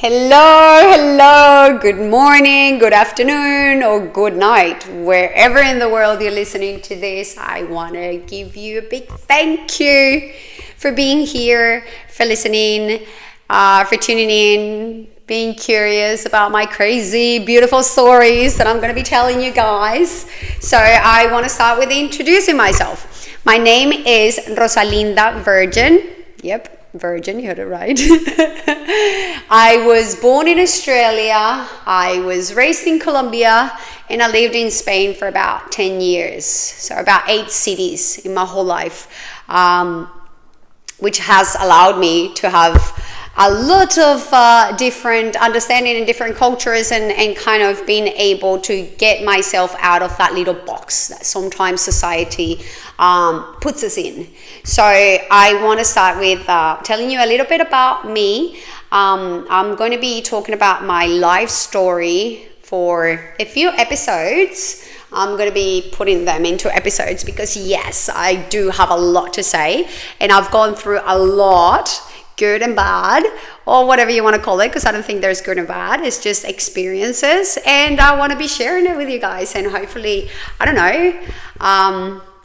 Hello, good morning, good afternoon, or good night. Wherever in the world you're listening to this, I want to give you a big thank you for being here, for listening, for tuning in, being curious about my crazy, beautiful stories that I'm going to be telling you guys. So I want to start with introducing myself. My name is Rosalinda Virgin. Yep. Virgin, you heard it right. I was born in Australia, I was raised in Colombia, and I lived in Spain for about 10 years. So about 8 cities in my whole life, which has allowed me to have a lot of different understanding in different cultures and kind of being able to get myself out of that little box that sometimes society puts us in. So I want to start with telling you a little bit about me. I'm going to be talking about my life story for a few episodes. I'm going to be putting them into episodes because yes, I do have a lot to say and I've gone through a lot, good and bad, or whatever you want to call it, because I don't think there's good and bad. It's just experiences, and I want to be sharing it with you guys, and hopefully, I don't know,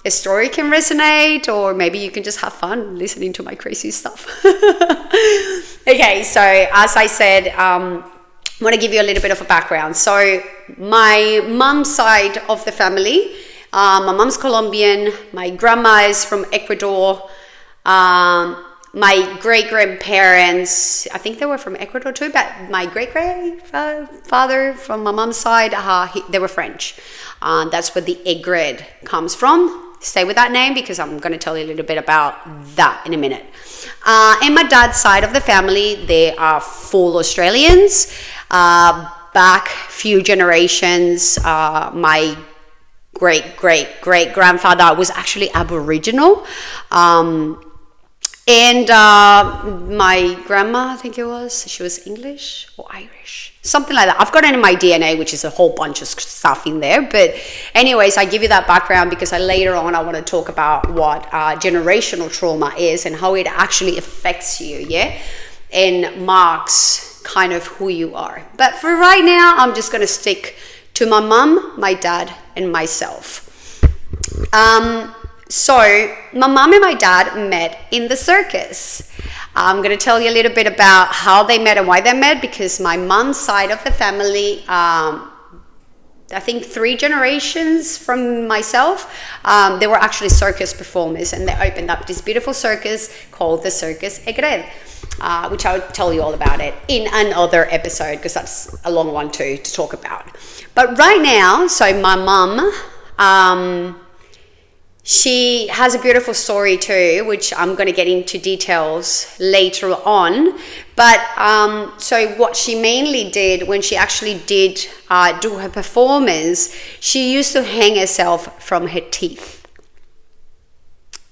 a story can resonate, or maybe you can just have fun listening to my crazy stuff. Okay, so as I said, I want to give you a little bit of a background. So my mom's side of the family, my mom's Colombian, my grandma is from Ecuador, my great-grandparents, I think they were from Ecuador too, but my great-grandfather from my mom's side, they were French. That's where the Egred comes from. Stay with that name because I'm going to tell you a little bit about that in a minute. And my dad's side of the family, they are full Australians. Back few generations, my great-grandfather was actually Aboriginal. And my grandma, I think it was, she was English or Irish, something like that. I've got it in my DNA, which is a whole bunch of stuff in there. But anyways, I give you that background because later on I want to talk about what generational trauma is and how it actually affects you, yeah? And marks kind of who you are. But for right now, I'm just going to stick to my mom, my dad, and myself. So my mom and my dad met in the circus. I'm going to tell you a little bit about how they met and why they met, because my mom's side of the family, I think 3 generations from myself, they were actually circus performers, and they opened up this beautiful circus called the Circus Egred, which I'll tell you all about it in another episode because that's a long one too to talk about. But right now, so my mom, she has a beautiful story too, which I'm going to get into details later on. But so what she mainly did when she actually did do her performance, she used to hang herself from her teeth.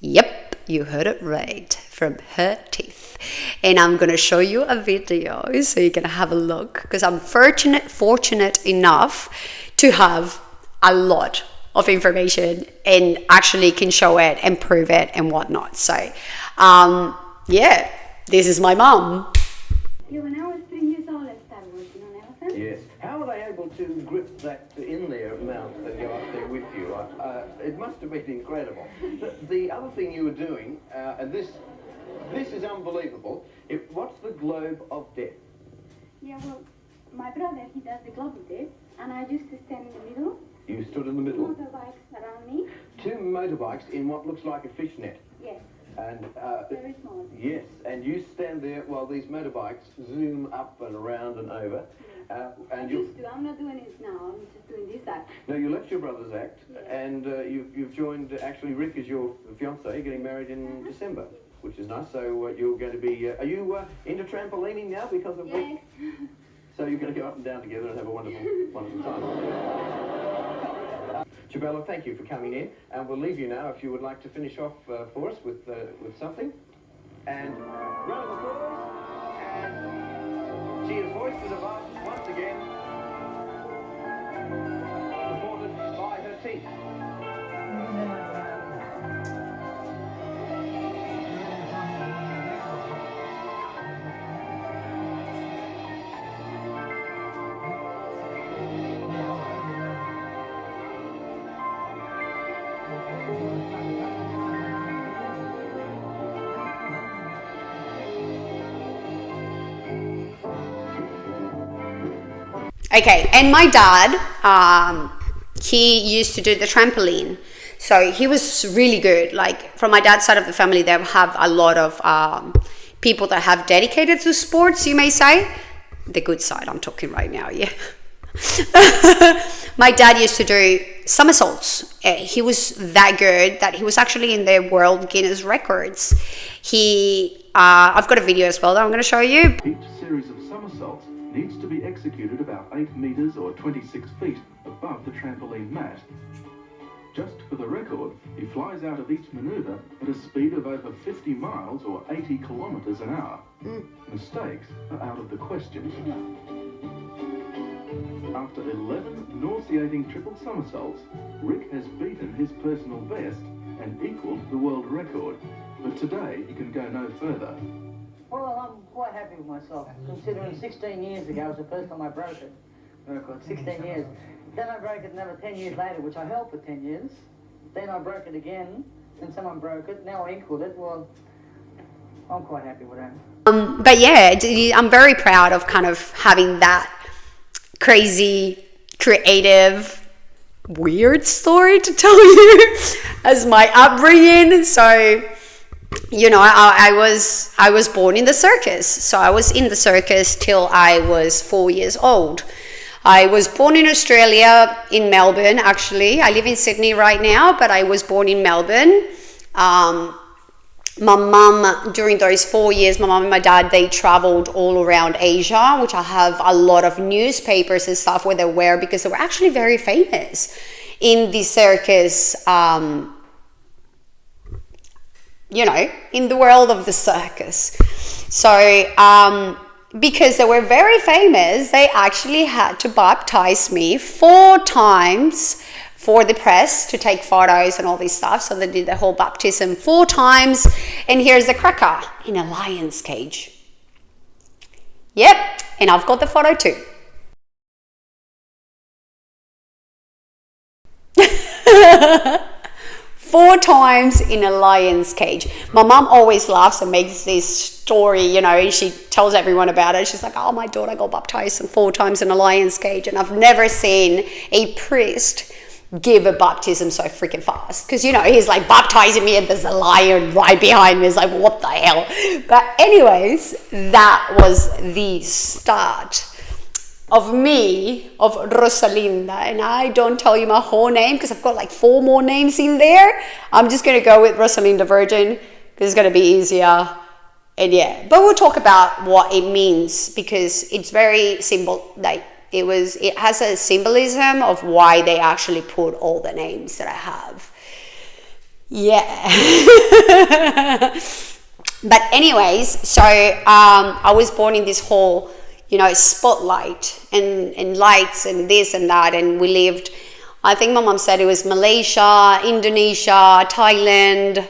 Yep, you heard it right, from her teeth. And I'm going to show you a video so you can have a look, because I'm fortunate enough to have a lot of information and actually can show it and prove it and whatnot. So yeah, this is my mom. When I was 3 years old, I started working on elephants. Yes. How were they able to grip that in their mouth and go up there with you? It must have been incredible. The other thing you were doing, and this is unbelievable. What's the globe of death? Yeah, well, my brother, he does the globe of death, and I used to stand in the middle. You stood in the middle. Motorbikes around me. 2 motorbikes in what looks like a fishnet. Yes. And Very small. yes, and you stand there while these motorbikes zoom up and around and over. I used to. I'm not doing it now. I'm just doing this act. No, you left your brother's act, Yes. and you've joined. Actually, Rick is your fiance. You're getting married in December, which is nice. So you're going to be. Are you into trampolining now because of Rick? Yes. So you're going to go up and down together and have a wonderful time. Chabella, thank you for coming in, and we'll leave you now if you would like to finish off for us with something. And round of applause. And she is hoisted above once again, supported by her teeth. Okay, and my dad, he used to do the trampoline. So he was really good. Like from my dad's side of the family, they have a lot of people that have dedicated to sports, you may say. The good side I'm talking right now, yeah. My dad used to do somersaults. He was that good that he was actually in the World Guinness Records. I've got a video as well that I'm going to show you. Each series of somersaults needs to be executed about 8 meters or 26 feet above the trampoline mat. Just for the record, he flies out of each maneuver at a speed of over 50 miles or 80 kilometers an hour. Mistakes are out of the question. After 11 nauseating triple somersaults, Rick has beaten his personal best and equaled the world record. But today he can go no further. Well, I'm quite happy with myself, considering 16 years ago was the first time I broke it. Record, 16 years. Then I broke it another 10 years later, which I held for 10 years. Then I broke it again, then someone broke it, now I equaled it. Well, I'm quite happy with that. But yeah, I'm very proud of kind of having that crazy, creative, weird story to tell you as my upbringing. So, you know, I was born in the circus. So I was in the circus till I was 4 years old. I was born in Australia, in Melbourne, actually. I live in Sydney right now, but I was born in Melbourne. My mum, during those 4 years, my mum and my dad, they traveled all around Asia, which I have a lot of newspapers and stuff where they were, because they were actually very famous in the circus, you know, in the world of the circus. So, because they were very famous, they actually had to baptize me 4 times for the press to take photos and all this stuff. So they did the whole baptism 4 times. And here's the cracker in a lion's cage. Yep, and I've got the photo too. Four times in a lion's cage. My mum always laughs and makes this story, you know, and she tells everyone about it. She's like, oh, my daughter got baptized 4 times in a lion's cage. And I've never seen a priest give a baptism so freaking fast. Because, you know, he's like baptizing me and there's a lion right behind me. It's like, what the hell? But anyways, that was the start of me, of Rosalinda. And I don't tell you my whole name because I've got like 4 more names in there. I'm just going to go with Rosalinda Virgin because it's going to be easier. And yeah, but we'll talk about what it means because it's very simple. Like it has a symbolism of why they actually put all the names that I have. Yeah. But anyways, so I was born in this whole, you know, spotlight and lights and this and that. And we lived, I think my mom said it was Malaysia, Indonesia, Thailand,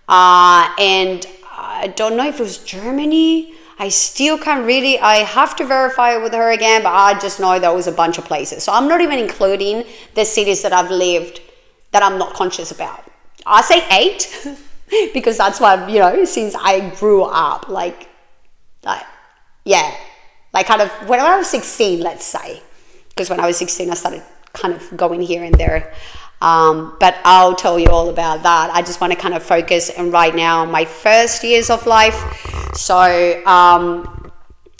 and I don't know if it was Germany. I still can't really, I have to verify it with her again, but I just know there was a bunch of places. So I'm not even including the cities that I've lived that I'm not conscious about. I say 8 because that's what, you know, since I grew up, like yeah. Like kind of when I was 16, let's say, because when I was 16, I started kind of going here and there. But I'll tell you all about that. I just want to kind of focus on right now my first years of life. So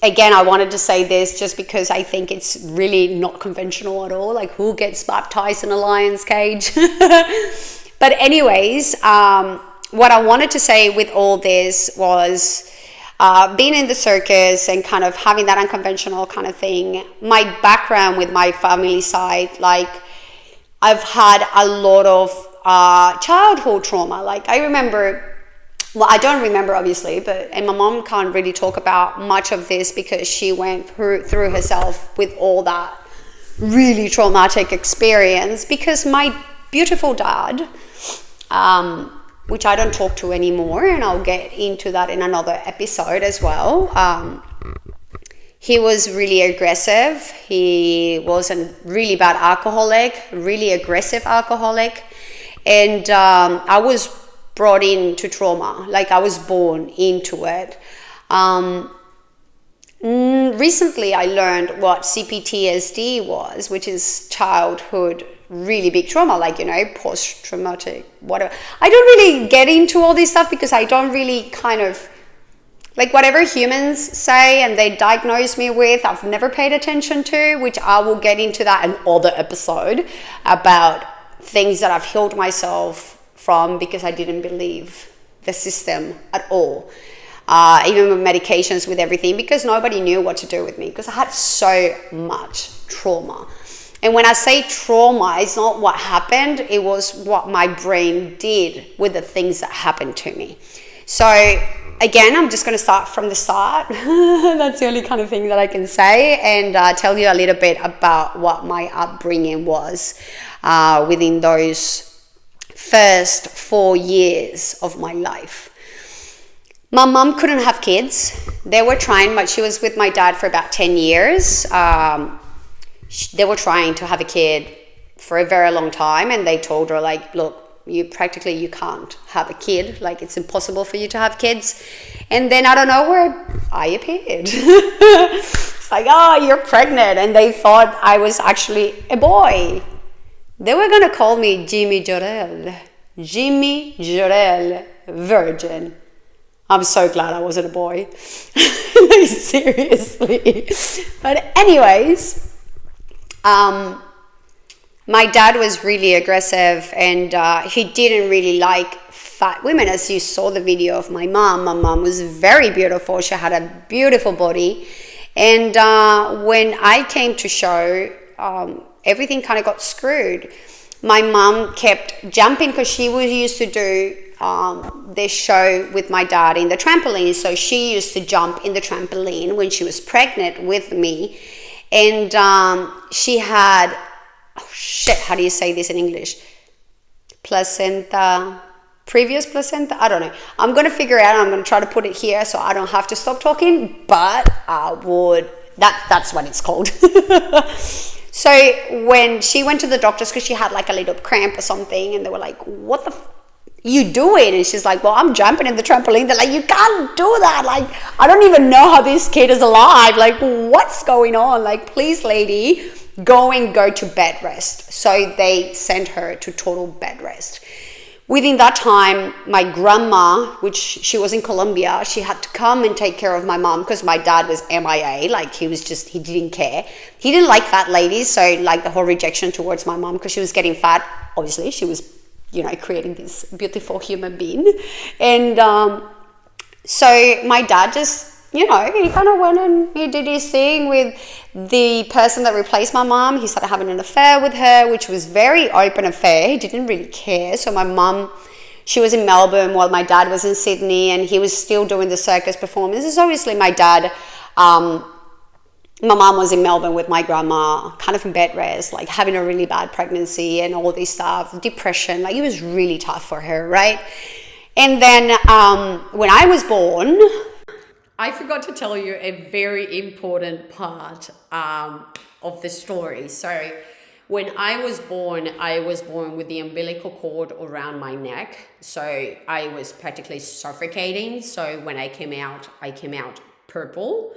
again, I wanted to say this just because I think it's really not conventional at all. Like who gets baptized in a lion's cage? But anyways, what I wanted to say with all this was, being in the circus and kind of having that unconventional kind of thing, my background with my family side, like I've had a lot of childhood trauma. Like I remember, well, I don't remember obviously, and my mom can't really talk about much of this because she went through herself with all that really traumatic experience because my beautiful dad, which I don't talk to anymore, and I'll get into that in another episode as well. He was really aggressive. He was a really bad alcoholic, really aggressive alcoholic. And I was brought into trauma, like I was born into it. recently I learned what CPTSD was, which is childhood really big trauma, like, you know, post-traumatic, whatever. I don't really get into all this stuff because I don't really kind of, like, whatever humans say and they diagnose me with, I've never paid attention to, which I will get into that in other episode about things that I've healed myself from because I didn't believe the system at all. Even with medications, with everything, because nobody knew what to do with me because I had so much trauma. And when I say trauma, it's not what happened, it was what my brain did with the things that happened to me. So again, I'm just going to start from the start. That's the only kind of thing that I can say, and tell you a little bit about what my upbringing was within those first 4 years of my life. My mom couldn't have kids. They were trying, but she was with my dad for about 10 years. They were trying to have a kid for a very long time, and they told her, like, look, you can't have a kid, like, it's impossible for you to have kids. And then out of nowhere, I appeared. It's like, oh, you're pregnant. And they thought I was actually a boy. They were going to call me Jimmy Jorel, virgin. I'm so glad I wasn't a boy. Like, seriously. But anyways, my dad was really aggressive, and he didn't really like fat women. As you saw the video of my mom was very beautiful. She had a beautiful body. And when I came to show, everything kind of got screwed. My mom kept jumping because she was used to do this show with my dad in the trampoline. So she used to jump in the trampoline when she was pregnant with me. And she had, oh shit, how do you say this in English? Previous placenta? I don't know. I'm going to figure it out. I'm going to try to put it here so I don't have to stop talking, but I would, that's what it's called. So when she went to the doctors, because she had like a little cramp or something, and they were like, what the you doing? And she's like, well, I'm jumping in the trampoline. They're like, you can't do that. Like, I don't even know how this kid is alive. Like, what's going on? Like, please, lady, go to bed rest. So they sent her to total bed rest. Within that time, my grandma, which she was in Colombia, she had to come and take care of my mom because my dad was MIA. Like, he didn't care. He didn't like fat ladies. So like the whole rejection towards my mom because she was getting fat. Obviously, she was, you know, creating this beautiful human being. And so my dad just, you know, he kind of went and he did his thing with the person that replaced my mom. He started having an affair with her, which was very open affair. He didn't really care. So my mom, she was in Melbourne while my dad was in Sydney, and he was still doing the circus performances. Obviously my dad, my mom was in Melbourne with my grandma, kind of in bed rest, like having a really bad pregnancy and all this stuff, depression. Like, it was really tough for her, right? And then when I was born, I forgot to tell you a very important part of the story. So when I was born with the umbilical cord around my neck. So I was practically suffocating. So when I came out purple.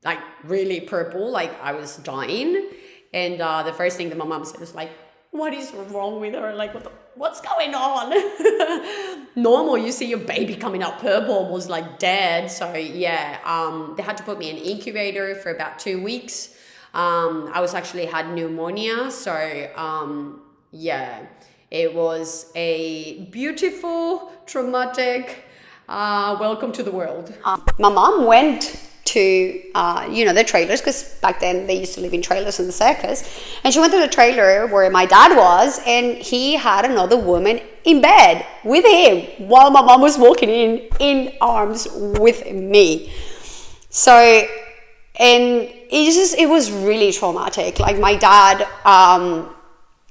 Like, really purple, like I was dying. And the first thing that my mom said was like, what is wrong with her? Like, what's going on? Normal, you see your baby coming out purple, almost like dead. So yeah, they had to put me in an incubator for about 2 weeks. I was actually had pneumonia. So yeah, it was a beautiful, traumatic welcome to the world. My mom went to the trailers, because back then they used to live in trailers in the circus, and she went to the trailer where my dad was, and he had another woman in bed with him while my mom was walking in arms with me. So, and it was really traumatic. Like, my dad,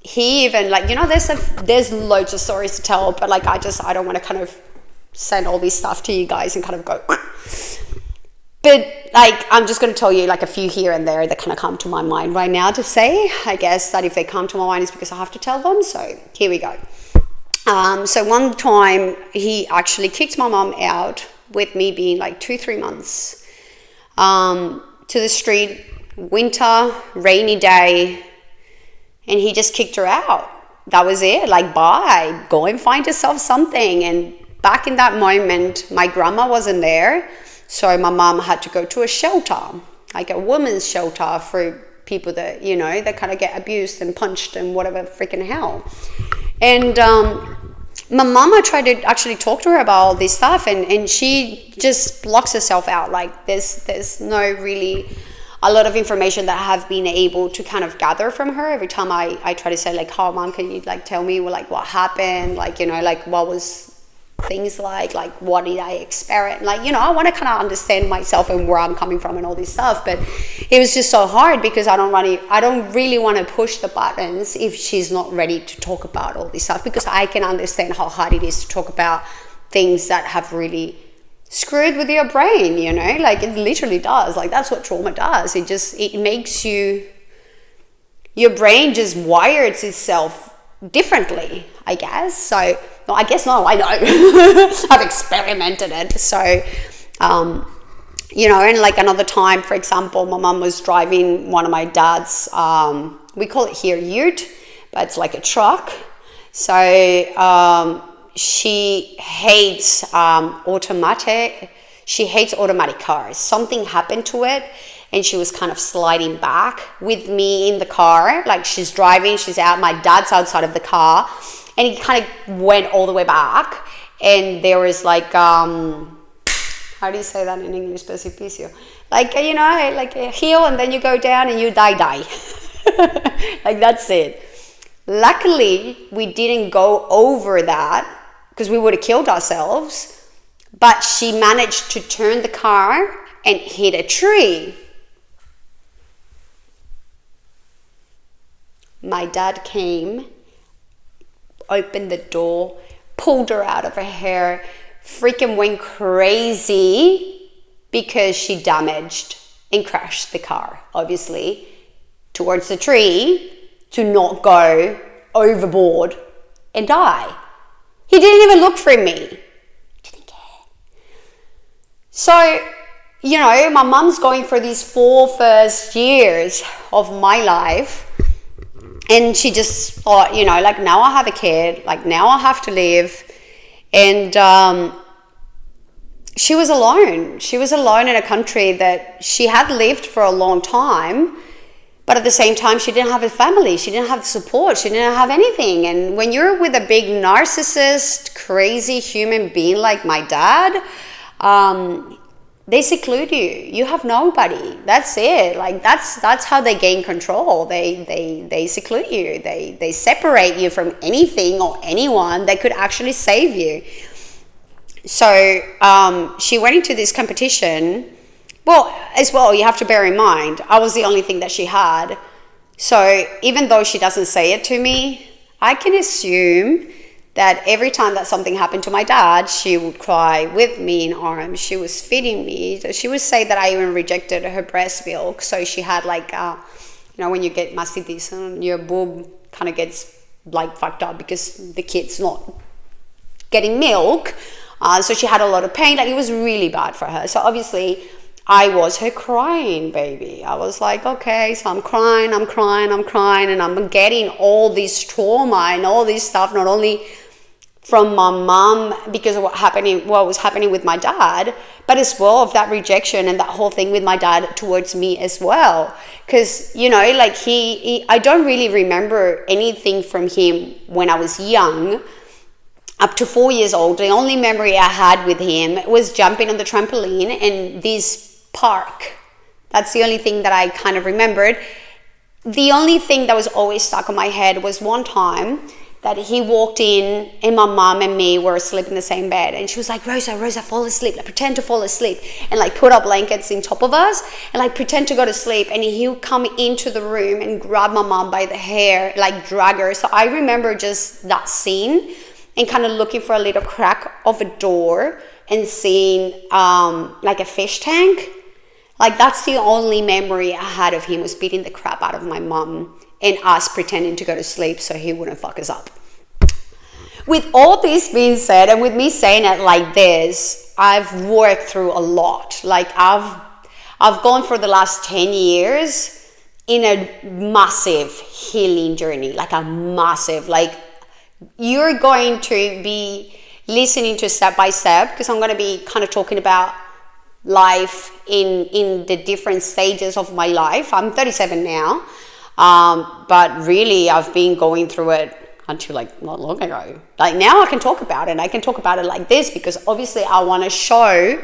he even, like, there's loads of stories to tell, but like I don't want to kind of send all this stuff to you guys and kind of go but like, I'm just going to tell you like a few here and there that kind of come to my mind right now to say. I guess that if they come to my mind, it's because I have to tell them. So here we go. So one time he actually kicked my mom out with me being like 2-3 months, to the street, winter, rainy day, and he just kicked her out. That was it. Like, bye, go and find yourself something. And back in that moment, my grandma wasn't there, so my mom had to go to a shelter, like a women's shelter for people that, you know, that kind of get abused and punched and whatever freaking hell. And my mama tried to actually talk to her about all this stuff, and she just blocks herself out. Like, there's no really a lot of information that I have been able to kind of gather from her. Every time I try to say, like, oh, Mom, can you, like, tell me, like, what happened? Like, you know, like, what was things like what did I experience? Like, you know, I want to kind of understand myself and where I'm coming from and all this stuff. But it was just so hard because I don't really want to push the buttons if she's not ready to talk about all this stuff, because I can understand how hard it is to talk about things that have really screwed with your brain, you know, like it literally does. Like, that's what trauma does. It makes your brain just wires itself differently, I guess. So, no, I guess no, I know. I've experimented it. So, you know, and like another time, for example, my mum was driving one of my dad's, we call it here ute, but it's like a truck. So, she hates automatic cars. Something happened to it, and she was kind of sliding back with me in the car. Like, she's driving, she's out, my dad's outside of the car, and he kind of went all the way back, and there was like how do you say that in English? Precipicio, like, you know, like a hill, and then you go down and you die. Like, that's it. Luckily, we didn't go over that, because we would have killed ourselves, but she managed to turn the car and hit a tree. My dad came, opened the door, pulled her out of her hair, freaking went crazy because she damaged and crashed the car, obviously, towards the tree to not go overboard and die. He didn't even look for me. He didn't care. So, you know, my mum's going for these 4 first years of my life, and she just thought, you know, like, now I have a kid, like, now I have to live. And she was alone. She was alone in a country that she had lived for a long time, but at the same time, she didn't have a family. She didn't have support. She didn't have anything. And when you're with a big narcissist, crazy human being like my dad, they seclude you. You have nobody. That's it. Like, that's how they gain control. They seclude you. They separate you from anything or anyone that could actually save you. So she went into this competition. Well, as well, you have to bear in mind, I was the only thing that she had. So even though she doesn't say it to me, I can assume that every time that something happened to my dad, she would cry with me in arms. She was feeding me. She would say that I even rejected her breast milk. So she had like, you know, when you get mastitis, your boob kind of gets like fucked up because the kid's not getting milk. So she had a lot of pain. Like, it was really bad for her. So obviously, I was her crying baby. I was like, okay, so I'm crying, and I'm getting all this trauma and all this stuff, not only from my mom because of what was happening with my dad, but as well of that rejection and that whole thing with my dad towards me as well. Because, you know, like I don't really remember anything from him when I was young. Up to 4 years old, the only memory I had with him was jumping on the trampoline in this park. That's the only thing that I kind of remembered. The only thing that was always stuck in my head was one time that he walked in and my mom and me were asleep in the same bed, and she was like, Rosa, fall asleep, like pretend to fall asleep, and like put up blankets on top of us and like pretend to go to sleep. And he would come into the room and grab my mom by the hair, like drag her. So I remember just that scene and kind of looking for a little crack of a door and seeing like a fish tank. Like, that's the only memory I had of him, was beating the crap out of my mom and us pretending to go to sleep so he wouldn't fuck us up. With all this being said, and with me saying it like this, I've worked through a lot. Like, I've gone for the last 10 years in a massive healing journey, like a massive, like you're going to be listening to step by step, because I'm going to be kind of talking about life in the different stages of my life. I'm 37 now, but really I've been going through it until like not long ago. Like now I can talk about it, and I can talk about it like this because obviously I want to show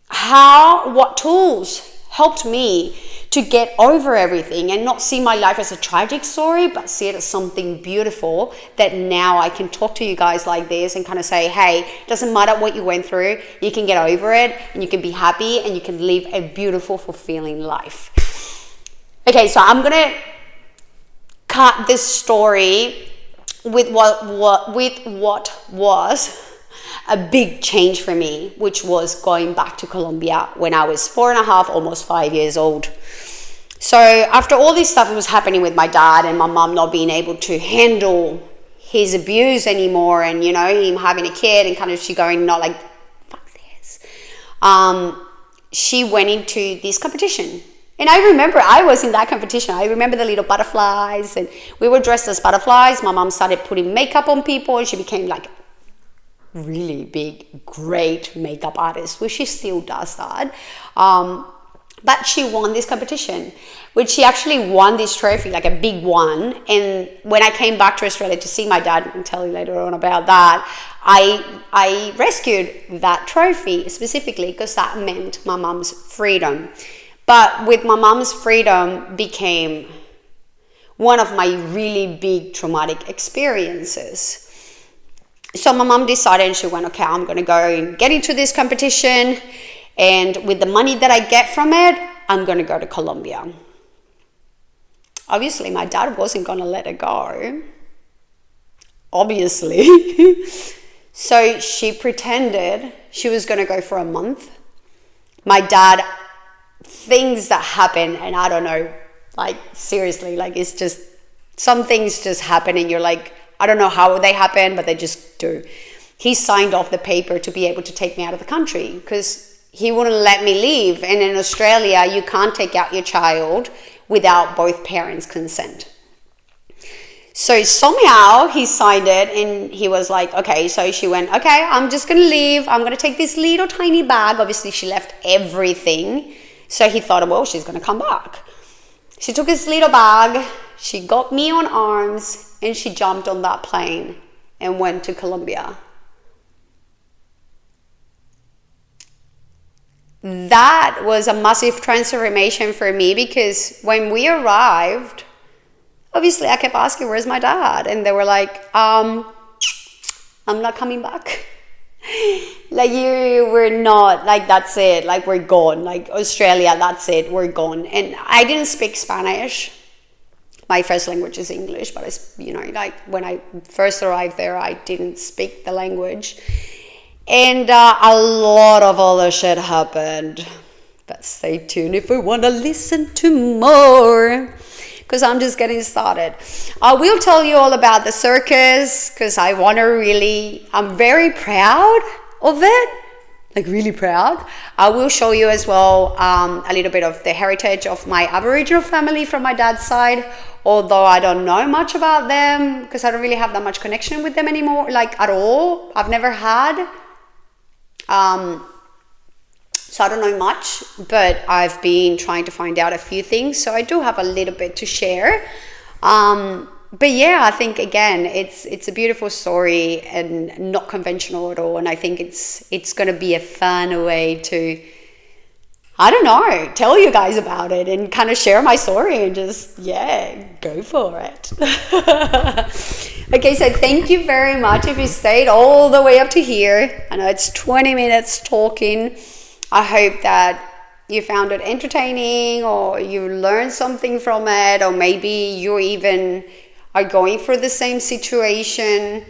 what tools helped me to get over everything and not see my life as a tragic story, but see it as something beautiful that now I can talk to you guys like this and kind of say, hey, it doesn't matter what you went through, you can get over it and you can be happy and you can live a beautiful, fulfilling life. Okay, so I'm gonna cut this story with what was a big change for me, which was going back to Colombia when I was 4.5, almost 5 years old. So after all this stuff was happening with my dad and my mom not being able to handle his abuse anymore, and you know, him having a kid and kind of she going, not like, fuck this. She went into this competition. And I remember I was in that competition. I remember the little butterflies, and we were dressed as butterflies. My mom started putting makeup on people, and she became like really big, great makeup artist, which she still does that. But she won this competition, which she actually won this trophy, like a big one. And when I came back to Australia to see my dad, and tell you later on about that, I rescued that trophy specifically because that meant my mom's freedom. But with my mom's freedom became one of my really big traumatic experiences. So my mom decided, and she went, okay, I'm going to go and get into this competition. And with the money that I get from it, I'm going to go to Colombia. Obviously, my dad wasn't going to let her go. Obviously. So she pretended she was going to go for a month. My dad, things that happen, and I don't know, like seriously, like it's just, some things just happen and you're like, I don't know how they happen, but they just do. He signed off the paper to be able to take me out of the country because he wouldn't let me leave. And in Australia, you can't take out your child without both parents' consent. So somehow he signed it and he was like, okay. So she went, okay, I'm just going to leave. I'm going to take this little tiny bag. Obviously, she left everything. So he thought, well, she's going to come back. She took this little bag. She got me on arms and she jumped on that plane and went to Colombia. That was a massive transformation for me because when we arrived, obviously I kept asking, where's my dad? And they were like, I'm not coming back. Like, you were not, like, that's it, like, we're gone. Like, Australia, that's it, we're gone. And I didn't speak Spanish. My first language is English, but like when I first arrived there, I didn't speak the language. And a lot of other shit happened. But stay tuned if we want to listen to more, because I'm just getting started. I will tell you all about the circus, because I'm very proud of it, like really proud. I will show you as well a little bit of the heritage of my Aboriginal family from my dad's side, although I don't know much about them, because I don't really have that much connection with them anymore, like at all. I've never had. So I don't know much, but I've been trying to find out a few things. So I do have a little bit to share. But yeah, I think again, it's a beautiful story and not conventional at all. And I think it's going to be a fun way to, I don't know, tell you guys about it and kind of share my story and just, yeah, go for it. Okay, so thank you very much if you stayed all the way up to here. I know it's 20 minutes talking. I hope that you found it entertaining or you learned something from it, or maybe you even are going through the same situation.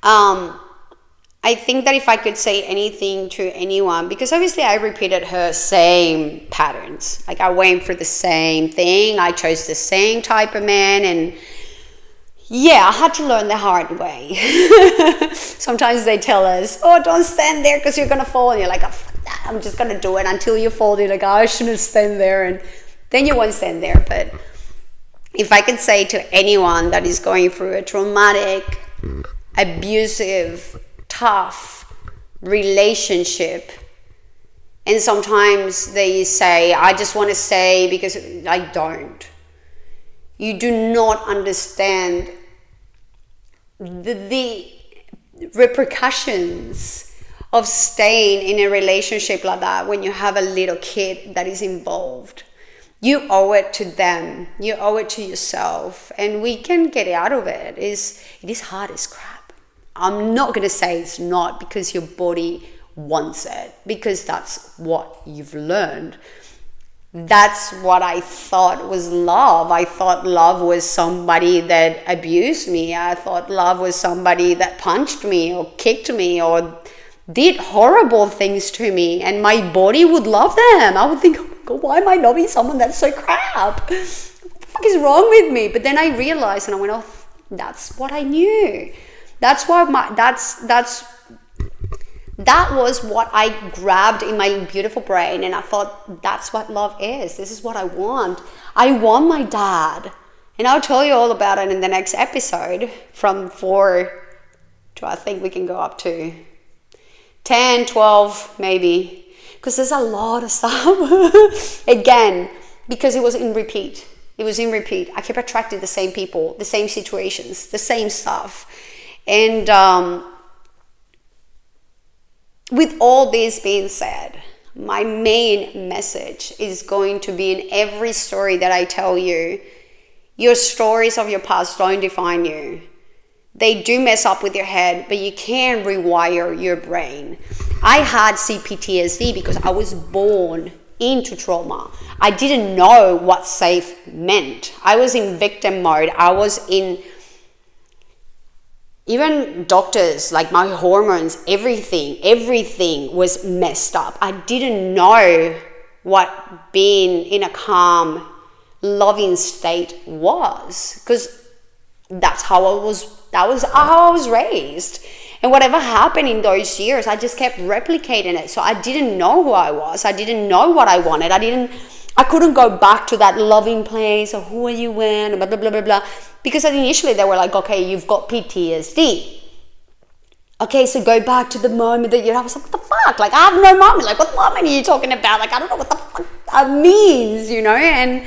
I think that if I could say anything to anyone, because obviously I repeated her same patterns. Like I went for the same thing. I chose the same type of man, and yeah, I had to learn the hard way. Sometimes they tell us, oh, don't stand there because you're going to fall. And you're like, oh, fuck I'm just going to do it until you fall in. Like, I shouldn't stand there. And then you won't stand there. But if I could say to anyone that is going through a traumatic, abusive, tough relationship, and sometimes they say, I just want to stay because I don't. You do not understand the repercussions of staying in a relationship like that when you have a little kid that is involved. You owe it to them. You owe it to yourself. And we can get out of it. It is hard as crap. I'm not going to say it's not, because your body wants it, because that's what you've learned. That's what I thought was love. I thought love was somebody that abused me. I thought love was somebody that punched me or kicked me or did horrible things to me, and my body would love them. I would think, oh my God, why am I loving someone that's so crap? What the fuck is wrong with me? But then I realized, and I went, oh, that's what I knew. That's why that was what I grabbed in my beautiful brain, and I thought, that's what love is. This is what I want. I want my dad. And I'll tell you all about it in the next episode, from 4 to, I think we can go up to 10, 12 maybe, because there's a lot of stuff. Again, because it was in repeat. It was in repeat. I kept attracting the same people, the same situations, the same stuff. And with all this being said, my main message is going to be, in every story that I tell you, your stories of your past don't define you. They do mess up with your head, but you can rewire your brain. I had CPTSD because I was born into trauma. I didn't know what safe meant. I was in victim mode. I was in, even doctors, like my hormones, everything was messed up. I didn't know what being in a calm, loving state was, because that's how I was. That was how I was raised. And whatever happened in those years, I just kept replicating it. So I didn't know who I was. I didn't know what I wanted. I couldn't go back to that loving place of who are you when, blah, blah, blah, blah, blah. Because initially they were like, okay, you've got PTSD. Okay, so go back to the moment that I was like, what the fuck? Like, I have no moment. Like, what moment are you talking about? Like, I don't know what the fuck that means, you know? And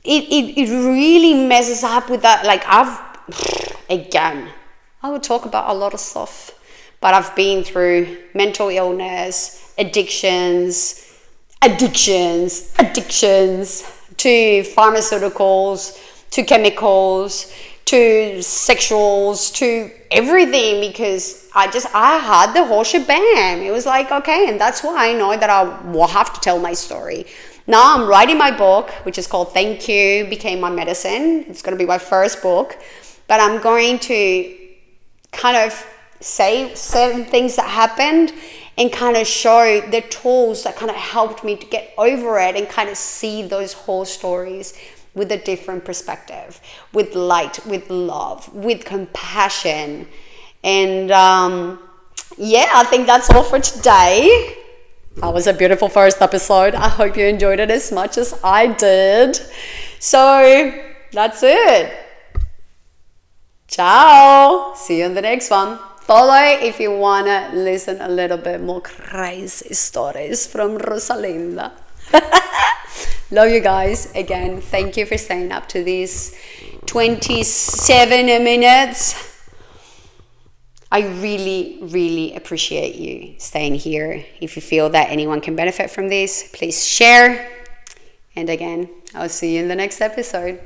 it really messes up with that. Like, again, I would talk about a lot of stuff, but I've been through mental illness, addictions to pharmaceuticals, to chemicals, to sexuals, to everything, because I had the whole shebang. It was like, okay, and that's why I know that I will have to tell my story. Now I'm writing my book, which is called Thank You Became My Medicine. It's going to be my first book. But I'm going to kind of say certain things that happened and kind of show the tools that kind of helped me to get over it and kind of see those whole stories with a different perspective, with light, with love, with compassion. And I think that's all for today. That was a beautiful first episode. I hope you enjoyed it as much as I did. So that's it. Ciao. See you in the next one. Follow if you want to listen a little bit more crazy stories from Rosalinda. Love you guys. Again, thank you for staying up to these 27 minutes. I really, really appreciate you staying here. If you feel that anyone can benefit from this, please share. And again, I'll see you in the next episode.